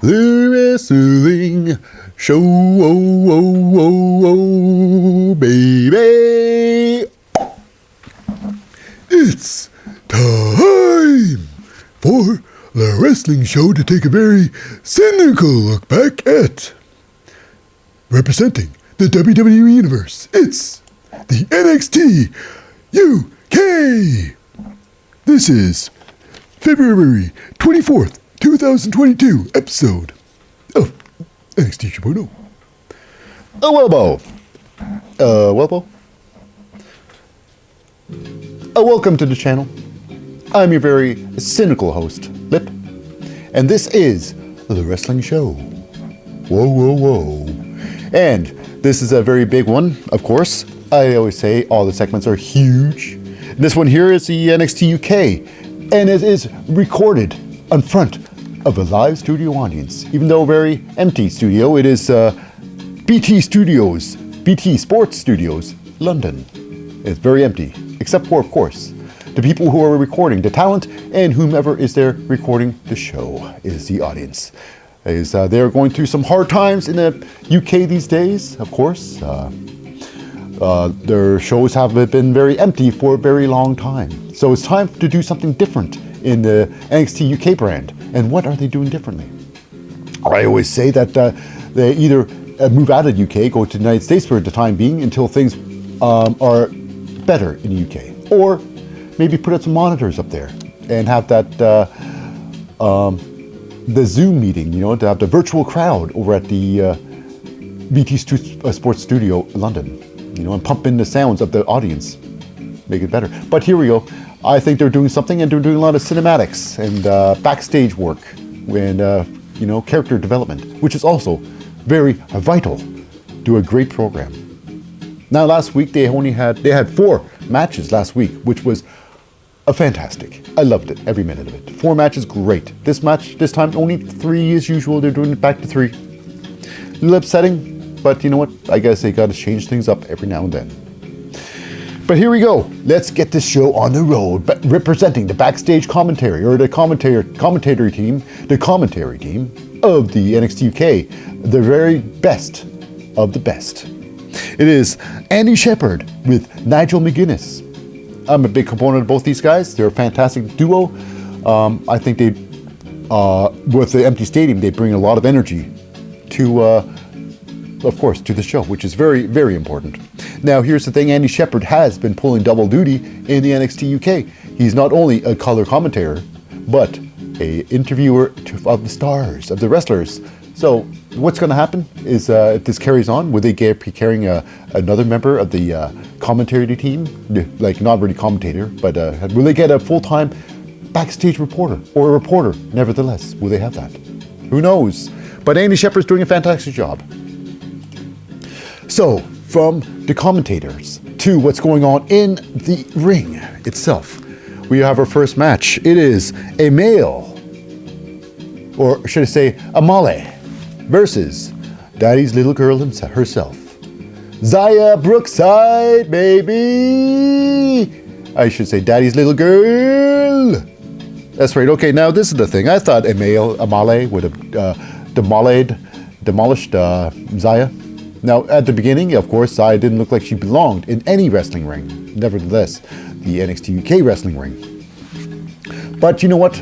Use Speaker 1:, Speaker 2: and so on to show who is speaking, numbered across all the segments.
Speaker 1: The Wrestling Show, baby. It's time for the Wrestling Show to take a very cynical look back at representing the WWE Universe. It's the NXT UK. This is February 24th, 2022 episode of NXT 2.0. Welcome to the channel. I'm your very cynical host, Lip, and this is the Wrestling Show. Whoa. And this is a very big one, of course. I always say all the segments are huge. This one here is the NXT UK, and it is recorded in front of a live studio audience. Even though a very empty studio, it is BT Sports Studios, London. It's very empty, except for, of course, the people who are recording, the talent, and whomever is there recording the show is the audience. They're going through some hard times in the UK these days, of course. Their shows have been very empty for a very long time. So it's time to do something different in the NXT UK brand. And what are they doing differently? I always say that they either move out of the UK, go to the United States for the time being until things are better in the UK. Or maybe put up some monitors up there and have that the Zoom meeting, to have the virtual crowd over at the BT Sports Studio, London. And pump in the sounds of the audience, make it better. But here we go. I think they're doing something, and they're doing a lot of cinematics and backstage work and character development, which is also very vital to a great program. Now, last week they had 4 matches last week, which was fantastic. I loved it, every minute of it. 4 matches, great. This match, this time only 3 as usual. They're doing it back to 3. A little upsetting. But you know what? I guess they got to change things up every now and then. But here we go. Let's get this show on the road. But representing the backstage commentary, or the commentary team of the NXT UK, the very best of the best. It is Andy Shepherd with Nigel McGuinness. I'm a big component of both these guys. They're a fantastic duo. I think they, with the empty stadium, they bring a lot of energy to. Of course, to the show, which is very, very important. Now, here's the thing. Andy Shepherd has been pulling double duty in the NXT UK. He's not only a color commentator, but a interviewer of the stars, of the wrestlers. So what's going to happen is if this carries on, will they be carrying another member of the commentary team? Like, not really commentator, but will they get a full-time backstage reporter, or a reporter, nevertheless? Will they have that? Who knows? But Andy Shepherd's doing a fantastic job. So, from the commentators to what's going on in the ring itself, we have our first match. It is Amale, or should I say Amale, versus Daddy's little girl herself, Xia Brookside, baby! I should say Daddy's little girl! That's right. Okay, now this is the thing. I thought Amale would have demolished Xia. Now, at the beginning, of course, Xia didn't look like she belonged in any wrestling ring. Nevertheless, the NXT UK wrestling ring. But you know what?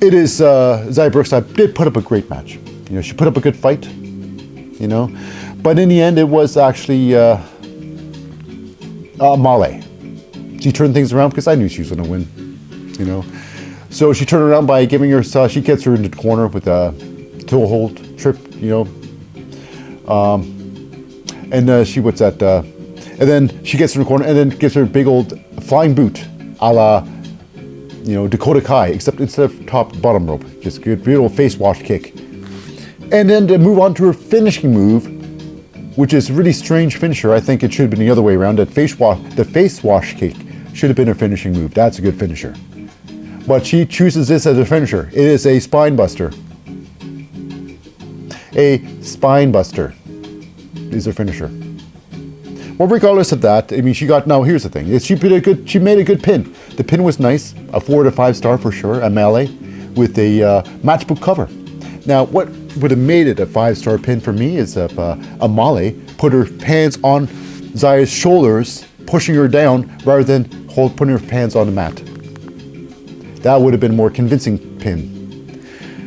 Speaker 1: It is, Xia Brookside did put up a great match. She put up a good fight, But in the end, it was actually Amale. She turned things around because I knew she was going to win, So she turned around by giving her, she gets her into the corner with a toe hold trip, and and then she gets in the corner and then gives her a big old flying boot, a la, Dakota Kai, except instead of bottom rope, just a good old face wash kick. And then to move on to her finishing move, which is a really strange finisher. I think it should have been the other way around. The face wash kick should have been her finishing move. That's a good finisher. But she chooses this as a finisher. It is a spine buster. A spine buster is her finisher. Well, regardless of that, I mean, here's the thing. She made a good pin. The pin was nice, a 4 to 5 star for sure, Amale. with a matchbook cover. Now, what would have made it a 5-star pin for me is if Amale put her hands on Xia's shoulders, pushing her down, rather than putting her hands on the mat. That would have been a more convincing pin.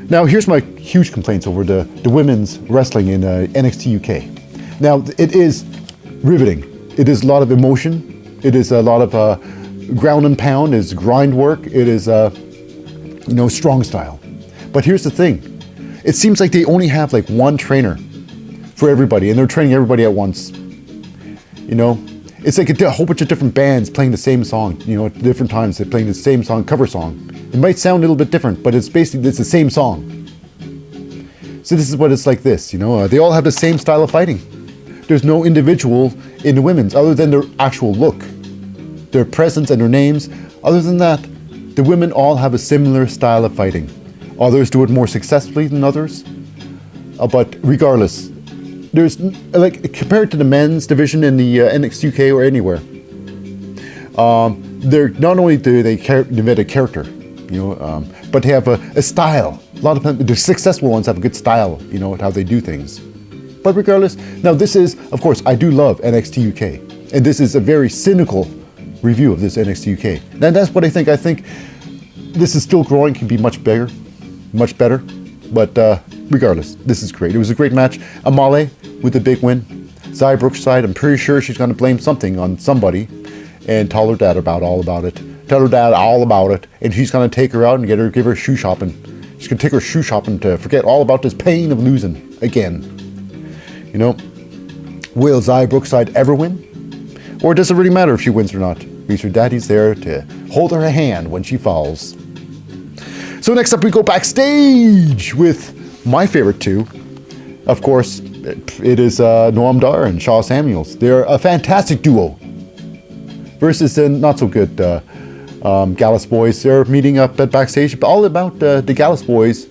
Speaker 1: Now, here's my huge complaints over the women's wrestling in NXT UK. Now, it is riveting. It is a lot of emotion. It is a lot of ground and pound. It is grind work. It is, strong style. But here's the thing. It seems like they only have like one trainer for everybody, and they're training everybody at once. It's like a whole bunch of different bands playing the same song, at different times. They're playing the same song, cover song. It might sound a little bit different, but it's basically, it's the same song. So this is what it's like this, they all have the same style of fighting. There's no individual in the women's other than their actual look, their presence and their names. Other than that, the women all have a similar style of fighting. Others do it more successfully than others. But regardless, there's, like, compared to the men's division in the NXT UK or anywhere, they're not only do they invent a character, but they have a style. A lot of them, the successful ones have a good style, how they do things. But regardless, now this is, of course, I do love NXT UK, and this is a very cynical review of this NXT UK. And that's what I think. I think this is still growing, can be much bigger, much better. But regardless, this is great. It was a great match. Amale with a big win. Xia Brookside, I'm pretty sure she's going to blame something on somebody and tell her dad all about it. Tell her dad all about it, and she's going to take her out and give her shoe shopping. She's going to take her shoe shopping to forget all about this pain of losing again. Will Xia Brookside ever win? Or does it really matter if she wins or not? Because her daddy's there to hold her hand when she falls. So next up we go backstage with my favorite two. Of course, it is Noam Dar and Shaw Samuels. They're a fantastic duo. Versus the not so good Gallus boys. They're meeting up at backstage. All about the Gallus boys.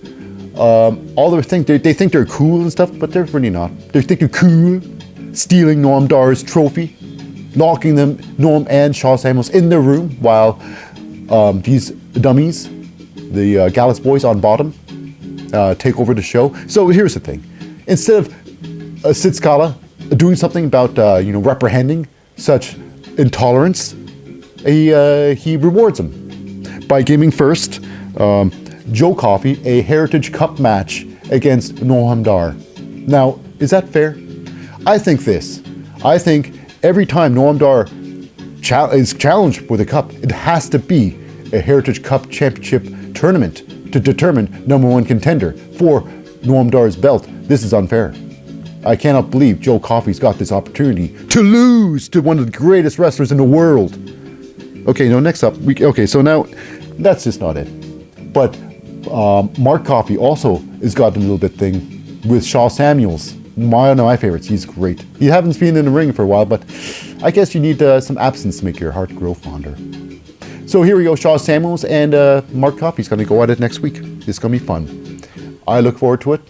Speaker 1: All their thing, they think they're cool and stuff, but they're really not. They think they're cool, stealing Noam Dar's trophy, locking them, Noam and Shaw Samuels, in their room while these dummies, the Gallus boys on bottom, take over the show. So here's the thing. Instead of Sid Scala doing something about, reprehending such intolerance, he rewards them by giving first Joe Coffey a Heritage Cup match against Noam Dar. Now, is that fair? I think this. I think every time Noam Dar is challenged with a cup, it has to be a Heritage Cup Championship tournament to determine #1 contender for Noam Dar's belt. This is unfair. I cannot believe Joe Coffey's got this opportunity to lose to one of the greatest wrestlers in the world. Okay, next up, so now that's just not it. But Mark Coffey also has got a little bit thing with Shaw Samuels. One of my favorites. He's great. He hasn't been in the ring for a while, but I guess you need some absence to make your heart grow fonder. So here we go, Shaw Samuels and Mark Coffey's going to go at it next week. It's going to be fun. I look forward to it.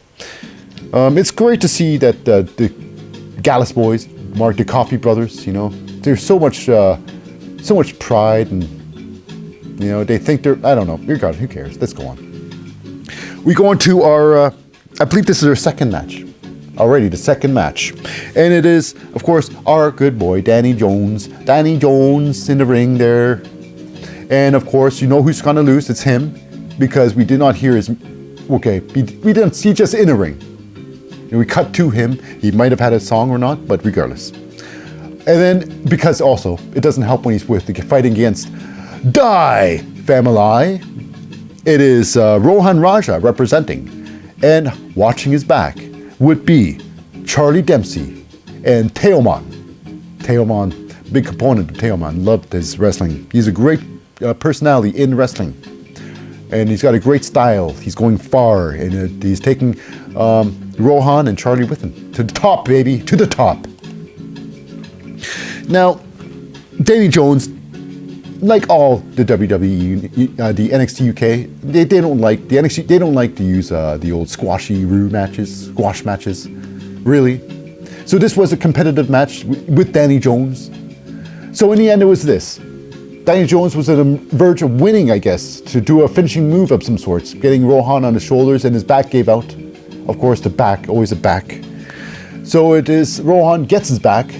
Speaker 1: It's great to see that the Gallus boys, the Coffey brothers, there's so much pride, and they think they're, I don't know, regardless, who cares? Let's go on. We go on to our, I believe this is our second match. Already, the second match. And it is, of course, our good boy, Danny Jones. Danny Jones in the ring there. And of course, who's going to lose? It's him. Because we did not hear his, we didn't see just in the ring. We cut to him. He might have had a song or not, but regardless. And then, because also, it doesn't help when he's fighting against Die Familie. It is Rohan Raja representing. And watching his back would be Charlie Dempsey and Teoman. Teoman, big component of Teoman. Loved his wrestling. He's a great personality in wrestling. And he's got a great style. He's going far. And he's taking Rohan and Charlie with him. To the top, baby. To the top. Now, Danny Jones, like all the WWE, the NXT UK, they don't like the NXT. They don't like to use the old squash matches, really. So this was a competitive match with Danny Jones. So in the end, it was this. Danny Jones was on the verge of winning, I guess, to do a finishing move of some sorts, getting Rohan on his shoulders, and his back gave out. Of course, the back, always a back. So it is, Rohan gets his back,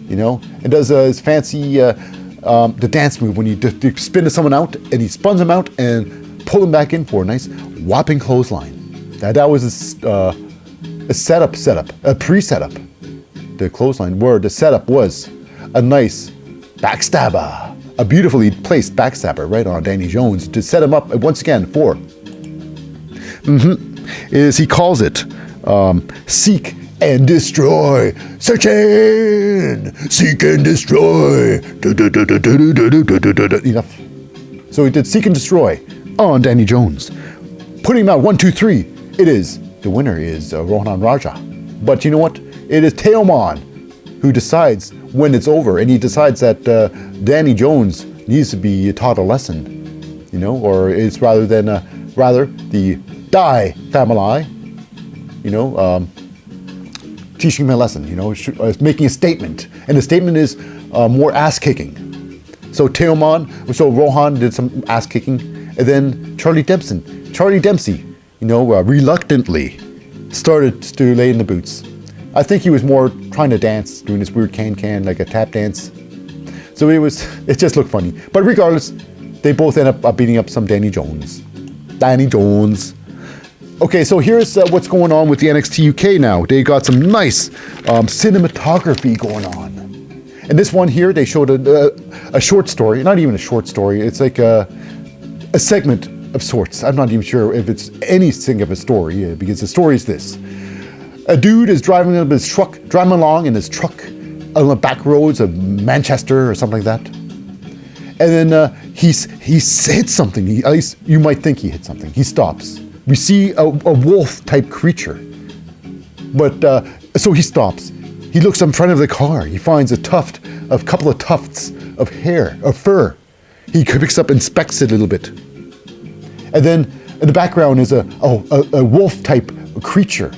Speaker 1: you know, and does his fancy, the dance move when you spin someone out, and he spins him out and pull him back in for a nice whopping clothesline. Now that was a setup, a pre-setup. The clothesline, where the setup was a nice backstabber. A beautifully placed backstabber right on Danny Jones to set him up once again for, is he calls it, seek and destroy. Search in, seek and destroy. Enough. So he did seek and destroy on Danny Jones. Putting him out 1, 2, 3. It is, the winner is Rohan Raja. But you know what? It is Teoman who decides when it's over, and he decides that Danny Jones needs to be taught a lesson, you know, or it's rather the Die Familie, you know, teaching him a lesson, you know, making a statement, and the statement is more ass kicking. So Rohan did some ass kicking, and then Charlie Dempsey, you know, reluctantly started to lay in the boots. I think he was more trying to dance, doing this weird can, like a tap dance. So it just looked funny. But regardless, they both end up beating up some Danny Jones. Okay, so here's what's going on with the NXT UK now. They got some nice cinematography going on. And this one here, they showed a short story, not even a short story, it's like a segment of sorts. I'm not even sure if it's anything of a story, because the story is this. A dude is driving along in his truck on the back roads of Manchester or something like that. And then he hits something. At least you might think he hit something. He stops. We see a wolf-type creature. But so he stops. He looks in front of the car. He finds a couple of tufts of hair, of fur. He picks up, inspects it a little bit. And then in the background is a wolf-type creature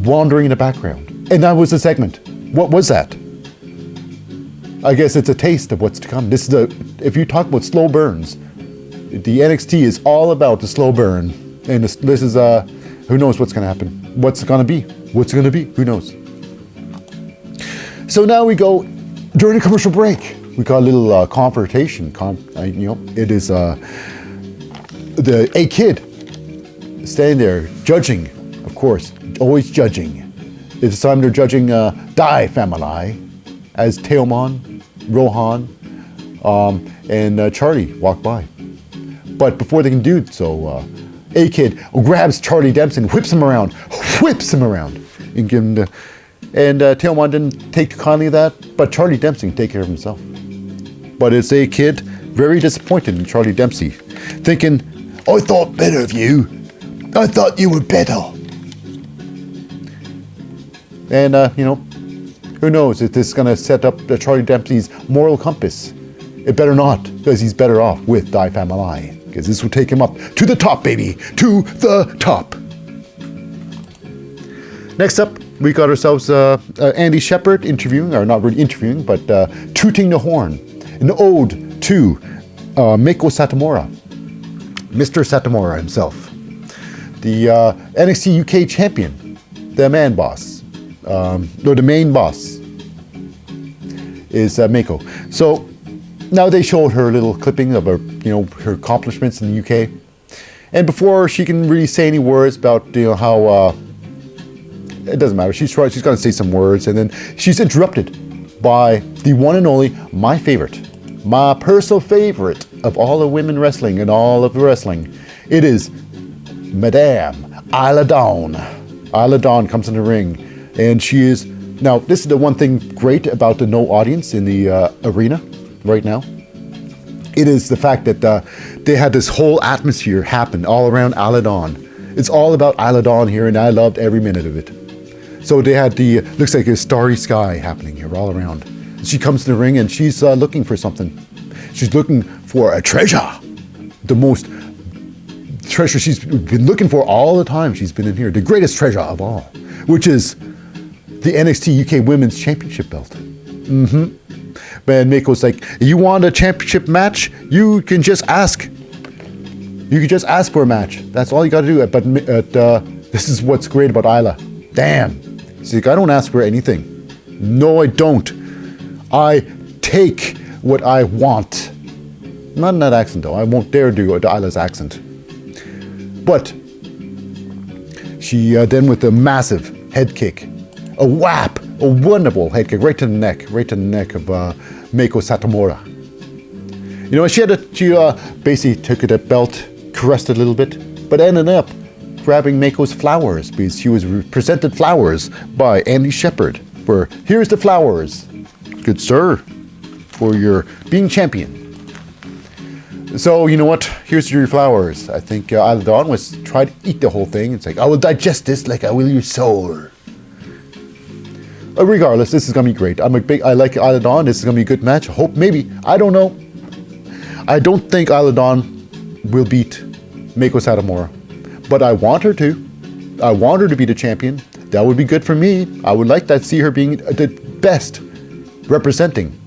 Speaker 1: wandering in the background. And that was the segment. What was that? I guess it's a taste of what's to come. If you talk about slow burns, the NXT is all about the slow burn. And this is, who knows what's going to happen? What's it going to be? What's it going to be? Who knows? So now we go, during a commercial break, we got a little confrontation. You know, it is a kid standing there judging, of course, always judging. This time they're judging Die Familie as Teoman, Rohan, and Charlie walk by. But before they can do so, a kid grabs Charlie Dempsey and whips him around, and give him and Teoman didn't take too kindly of that, but Charlie Dempsey can take care of himself. But it's a kid very disappointed in Charlie Dempsey, thinking, I thought better of you. I thought you were better. And, you know, who knows if this is going to set up Charlie Dempsey's moral compass. It better not, because he's better off with Die Familie, because this will take him up to the top, baby, to the top. Next up, we got ourselves Andy Shepherd interviewing, or not really interviewing, but tooting the horn, an ode to Meiko Satomura, Mr. Satomura himself, the NXT UK champion, the man boss, the main boss is Meiko. So now they showed her a little clipping of her, her accomplishments in the UK, and before she can really say any words about, how it doesn't matter. She's going to say some words, and then she's interrupted by the one and only, my personal favorite of all of women wrestling and all of wrestling. It is Madame Isla Dawn. Isla Dawn comes in the ring, and she is, now this is the one thing great about the no audience in the arena right now. It is the fact that they had this whole atmosphere happen all around Isla Dawn. It's all about Isla Dawn here, and I loved every minute of it. So they had looks like a starry sky happening here all around. She comes to the ring and she's looking for something. She's looking for a treasure. The most treasure she's been looking for all the time she's been in here. The greatest treasure of all, which is the NXT UK Women's Championship belt. And Mako's like, you want a championship match? You can just ask. You can just ask for a match. That's all you got to do. But this is what's great about Isla. Damn. She's like, I don't ask for anything. No, I don't. I take what I want. Not in that accent, though. I won't dare do Isla's accent. But she then with a massive head kick, a whap, a wonderful head kick right to the neck of Meiko Satomura. You know, she basically took that belt, caressed it a little bit, but ended up grabbing Meiko's flowers because she was presented flowers by Andy Shepherd. For here's the flowers, good sir, for your being champion. So, you know what? Here's your flowers. I think Isla Dawn was trying to eat the whole thing. It's like, I will digest this like I will your soul. Regardless, this is going to be great. I like Isla Dawn. This is going to be a good match. I hope, maybe. I don't know. I don't think Isla Dawn will beat Meiko Satomura. But I want her to. I want her to be the champion. That would be good for me. I would like that, see her being the best representing.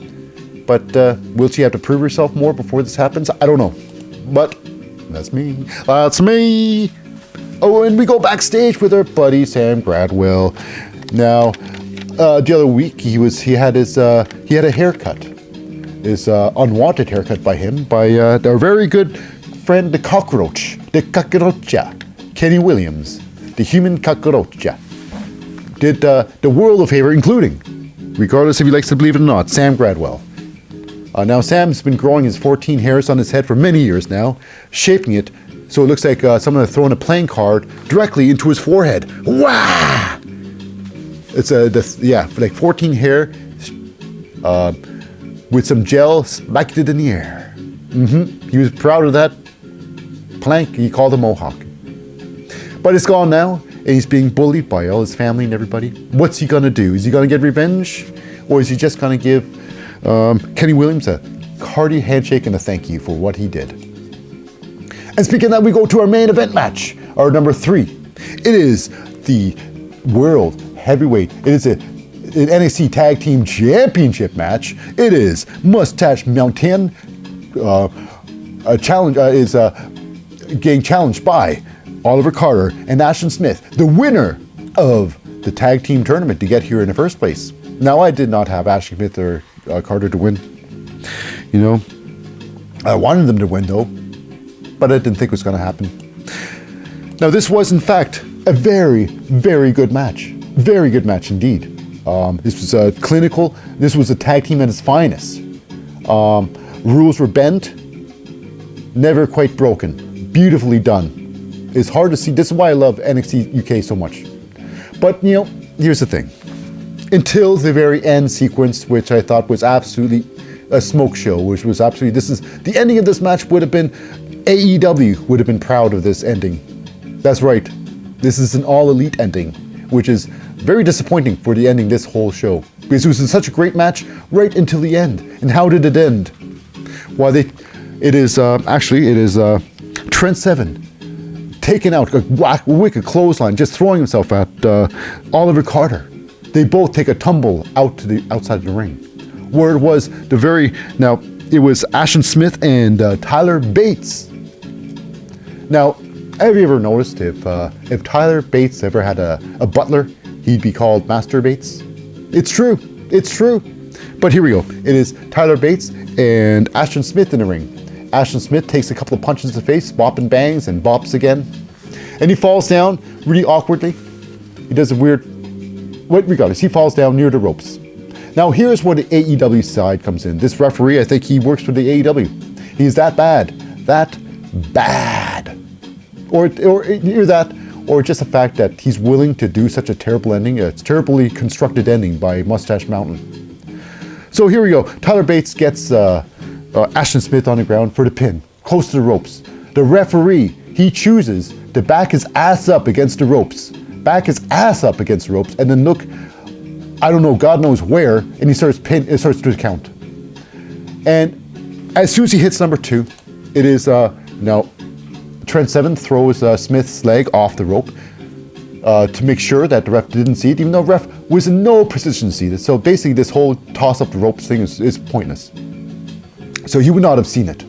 Speaker 1: But will she have to prove herself more before this happens? I don't know. But that's me. That's me. Oh, and we go backstage with our buddy Sam Gradwell. Now, the other week he had a haircut, his unwanted haircut by him by our very good friend the cockroacha, Kenny Williams, the human cockroacha. Did the world a favor, including, regardless if he likes to believe it or not, Sam Gradwell. Now, Sam's been growing his 14 hairs on his head for many years now, shaping it so it looks like someone had thrown a playing card directly into his forehead. Wah! It's like 14 hair with some gel spiked it in the air. He was proud of that plank. He called it Mohawk. But it's gone now, and he's being bullied by all his family and everybody. What's he gonna do? Is he gonna get revenge, or is he just gonna give Kenny Williams a hearty handshake and a thank you for what he did? And speaking of that, we go to our main event match, our number 3. It is the World Heavyweight. It is an NXT Tag Team Championship match. It is Mustache Mountain getting challenged by Oliver Carter and Ashton Smith, the winner of the tag team tournament to get here in the first place. Now, I did not have Ashton Smith or Carter to win. You know, I wanted them to win though, but I didn't think it was going to happen. Now, this was in fact a very, very good match. Very good match indeed. This was clinical. This was a tag team at its finest. Rules were bent, never quite broken. Beautifully done. It's hard to see. This is why I love NXT UK so much. But, you know, here's the thing. Until the very end sequence, which I thought was absolutely a smoke show, which was absolutely, the ending of this match would have been, AEW would have been proud of this ending. That's right. This is an all-elite ending, which is very disappointing for the ending this whole show. Because it was such a great match right until the end. And how did it end? Well, it is Trent Seven taking out a wicked clothesline, just throwing himself at Oliver Carter. They both take a tumble out to the outside of the ring. Where it was it was Ashton Smith and Tyler Bates. Now, have you ever noticed if Tyler Bates ever had a butler, he'd be called Master Bates? It's true. It's true. But here we go. It is Tyler Bates and Ashton Smith in the ring. Ashton Smith takes a couple of punches to the face, bop and bangs, and bops again. And he falls down really awkwardly. He does a weird... regardless, he falls down near the ropes. Now, here's where the AEW side comes in. This referee, I think he works for the AEW. He's that bad. That bad. Or either that, or just the fact that he's willing to do such a terrible ending. It's terribly constructed ending by Mustache Mountain. So here we go. Tyler Bates gets Ashton Smith on the ground for the pin, close to the ropes. The referee, he chooses to back his ass up against the ropes. Back his ass up against the ropes, and then look, I don't know, God knows where, and he starts to count. And as soon as he hits number 2, it is now Trent Seven throws Smith's leg off the rope. to make sure that the ref didn't see it, even though the ref was in no position to see it. So basically this whole toss up the ropes thing is pointless. So he would not have seen it.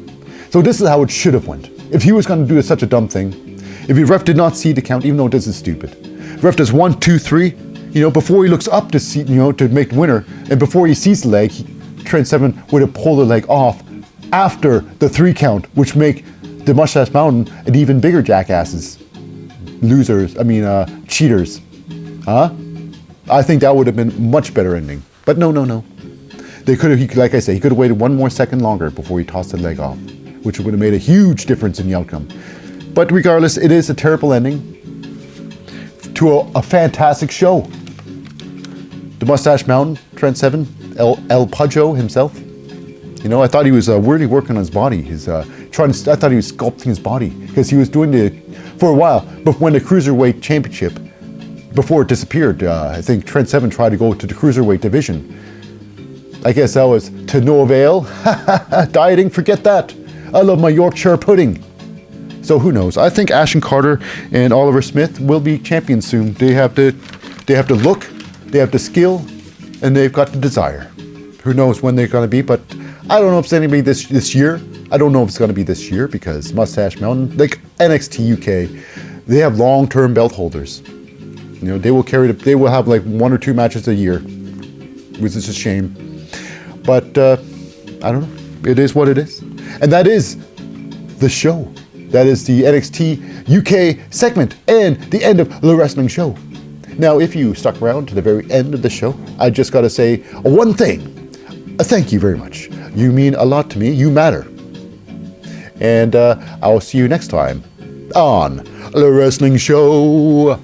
Speaker 1: So this is how it should have went. If he was going to do such a dumb thing, if the ref did not see the count, even though this is stupid, the ref does 1, 2, 3, before he looks up to see, to make the winner, and before he sees the leg, Trent Seven would have pulled the leg off after the 3 count, which make the Mustache Mountain an even bigger jackasses. Cheaters. Huh? I think that would have been much better ending. But no. They could have, like I say, he could have waited 1 more second longer before he tossed the leg off, which would have made a huge difference in the outcome. But regardless, it is a terrible ending to a fantastic show. The Mustache Mountain, Trent Seven, El Pudjo himself. I thought he was really working on his body. I thought he was sculpting his body because he was doing for a while. But when the Cruiserweight Championship, before it disappeared, I think Trent Seven tried to go to the Cruiserweight division. I guess that was to no avail. Dieting, forget that. I love my Yorkshire pudding. So who knows? I think Ashton Carter and Oliver Smith will be champions soon. They have the look, they have the skill, and they've got the desire. Who knows when they're going to be? But I don't know if it's going to be this year. I don't know if it's going to be this year because Mustache Mountain, like NXT UK, they have long-term belt holders. They will have like 1 or 2 matches a year, which is a shame. But I don't know. It is what it is, and that is the show. That is the NXT UK segment and the end of the wrestling show. Now, if you stuck around to the very end of the show, I just got to say one thing. Thank you very much. You mean a lot to me. You matter. And I'll see you next time on The Wrestling Show.